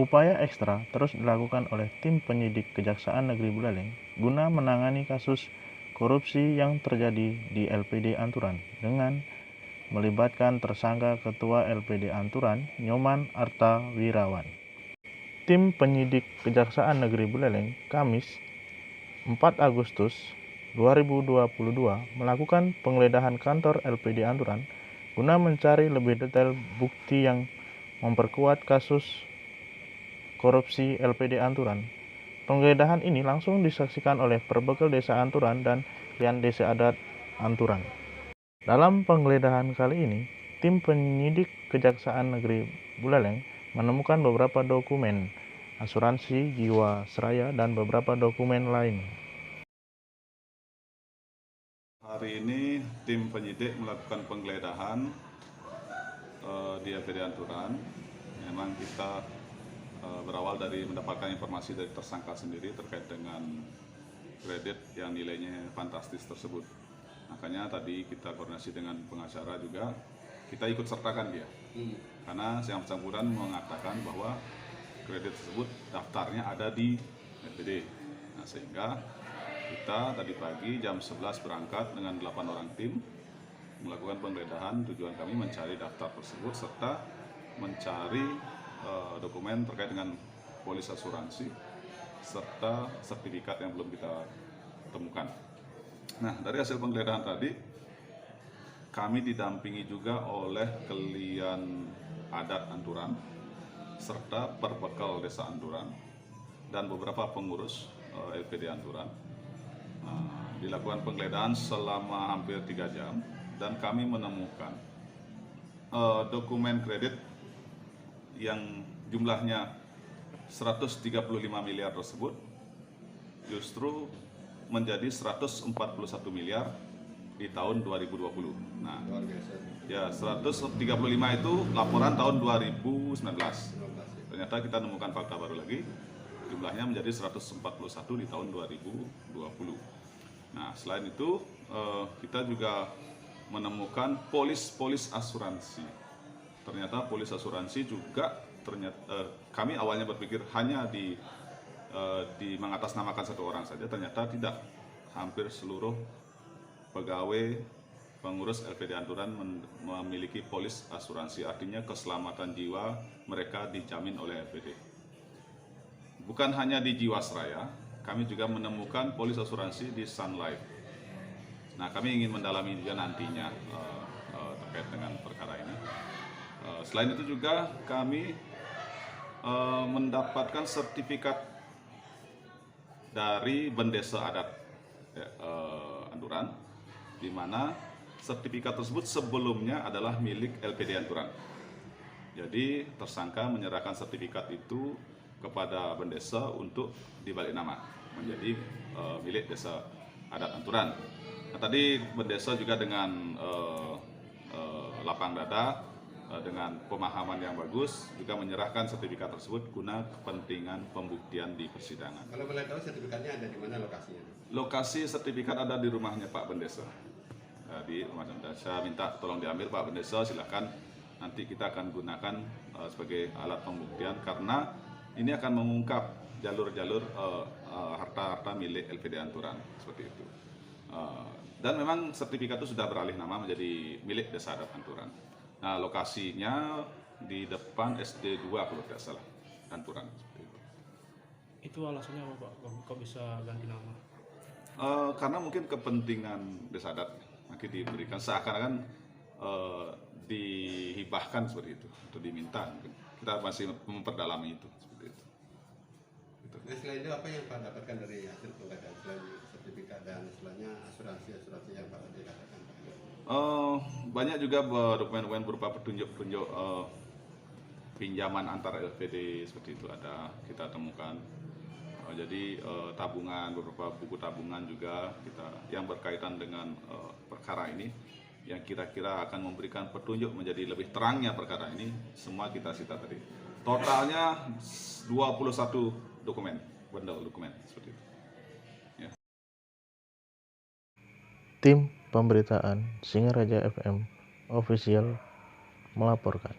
Upaya ekstra terus dilakukan oleh tim penyidik Kejaksaan Negeri Buleleng guna menangani kasus korupsi yang terjadi di LPD Anturan dengan melibatkan tersangka Ketua LPD Anturan, Nyoman Arta Wirawan. Tim penyidik Kejaksaan Negeri Buleleng, Kamis 4 Agustus 2022 melakukan penggeledahan kantor LPD Anturan guna mencari lebih detail bukti yang memperkuat kasus korupsi LPD Anturan. Penggeledahan ini langsung disaksikan oleh Perbekel Desa Anturan dan Lian Desa Adat Anturan. Dalam penggeledahan kali ini, tim penyidik Kejaksaan Negeri Buleleng menemukan beberapa dokumen asuransi Jiwasraya dan beberapa dokumen lain. Hari ini tim penyidik melakukan penggeledahan di LPD Anturan. Memang kita berawal dari mendapatkan informasi dari tersangka sendiri terkait dengan kredit yang nilainya fantastis tersebut. Makanya tadi kita koordinasi dengan pengacara juga, kita ikut sertakan dia. Karena yang bersangkutan mengatakan bahwa kredit tersebut daftarnya ada di LPD. Nah, sehingga kita tadi pagi jam 11 berangkat dengan 8 orang tim melakukan penggeledahan. Tujuan kami mencari daftar tersebut serta mencari dokumen terkait dengan polis asuransi serta sertifikat yang belum kita temukan. Nah, dari hasil penggeledahan tadi kami didampingi juga oleh Kelian Adat Anturan serta Perbekel Desa Anturan dan beberapa pengurus LPD Anturan. Dilakukan penggeledahan selama hampir 3 jam dan kami menemukan dokumen kredit yang jumlahnya 135 miliar tersebut justru menjadi 141 miliar di tahun 2020. Nah, ya 135 itu laporan tahun 2019. Ternyata kita menemukan fakta baru lagi, jumlahnya menjadi 141 di tahun 2020. Nah, selain itu kita juga menemukan polis asuransi. Ternyata polis asuransi juga kami awalnya berpikir hanya di mengatasnamakan satu orang saja, ternyata tidak. Hampir seluruh pegawai pengurus LPD Anturan memiliki polis asuransi, artinya keselamatan jiwa mereka dijamin oleh LPD. Bukan hanya di Jiwasraya, kami juga menemukan polis asuransi di Sun Life. Nah, kami ingin mendalami juga nantinya terkait dengan perkara ini. Selain itu juga kami mendapatkan sertifikat dari Bendesa Adat Anturan, di mana sertifikat tersebut sebelumnya adalah milik LPD Anturan. Jadi tersangka menyerahkan sertifikat itu kepada Bendesa untuk dibalik nama menjadi milik Desa Adat Anturan. Nah, tadi Bendesa juga dengan lapang dada, dengan pemahaman yang bagus juga menyerahkan sertifikat tersebut guna kepentingan pembuktian di persidangan. Kalau boleh tahu sertifikatnya ada di mana lokasinya? Lokasi sertifikat ada di rumahnya Pak Bendesa. Di rumah Bendesa, minta tolong diambil Pak Bendesa, silakan. Nanti kita akan gunakan sebagai alat pembuktian karena ini akan mengungkap jalur-jalur harta-harta milik LPD Anturan seperti itu. Dan memang sertifikat itu sudah beralih nama menjadi milik Desa Adat Anturan. Nah, lokasinya di depan SD 2 kalau tidak salah, Anturan. Itu alasannya apa Pak? Kok bisa ganti nama? Karena mungkin kepentingan Desa Adat nanti diberikan seakan-akan dihibahkan seperti itu atau diminta. Mungkin kita masih memperdalami itu seperti itu. Nah, selain itu apa yang Pak dapatkan dari hasil penggeledahan selain sertifikat dan setelahnya asuransi yang Pak tadi katakan? Banyak juga dokumen-dokumen berupa petunjuk-petunjuk pinjaman antar LPD seperti itu ada kita temukan. Jadi tabungan, beberapa buku tabungan juga kita yang berkaitan dengan perkara ini yang kira-kira akan memberikan petunjuk menjadi lebih terangnya perkara ini, semua kita sita tadi. Totalnya 21 dokumen, bundle dokumen seperti itu. Ya. Tim Pemberitaan Singaraja FM Official melaporkan.